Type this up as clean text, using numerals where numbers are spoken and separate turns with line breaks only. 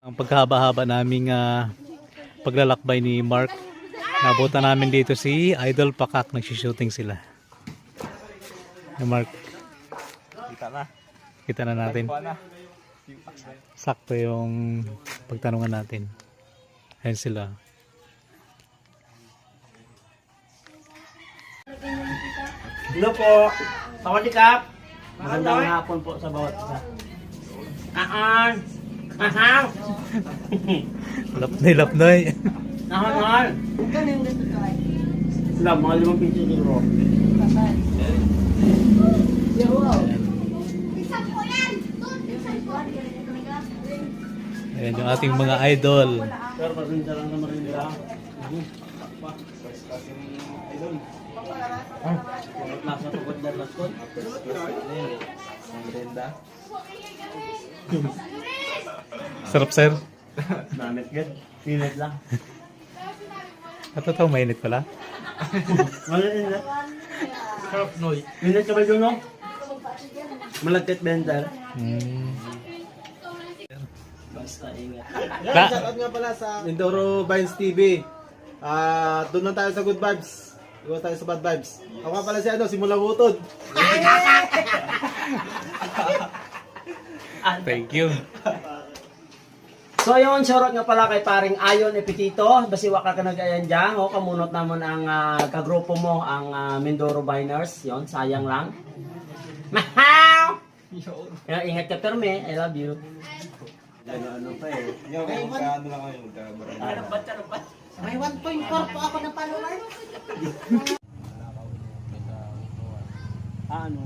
Ang paghaba-haba naming paglalakbay ni Mark. Nabutan namin dito si Idol Pakak. Nagsishooting sila. Ni Mark. Kita na natin. Sakto yung pagtanungan natin. Ayan sila.
Hello po. Sawadikap. Magandang hapon po sa bawat isa. Ahang.
Lapnoy.
Ahang. Sila, mga 5 piso siguro.
Ayan yung ating mga idol.
Pero pasinsa lang naman rin nila. Nasa tugod na laskod.
Sarap, sir.
Namit gad. Pinit lang.
At ito, mainit pala.
Malit na. Sarap noy. Pinit ka ba doon, no? Malagkit bender. Basta ingat.
La-
Shoutout nga pala sa Mindoro Vines TV. Doon lang tayo sa good vibes. Iwan tayo sa bad vibes. Ako nga pala si Mula Butod.
Thank you.
So yun, shoutout nga pala kay paring Ayon Epitito. Basiwa ka nagayan dyan. O, kamunot naman ang kagrupo mo, ang Mindoro Viners. Yun, sayang lang. Mahaw! Ingat ka, Perme. I love you. Ano pa eh.
Magkano lang kayo?
May 1.4 po ako ng followers.
Ano?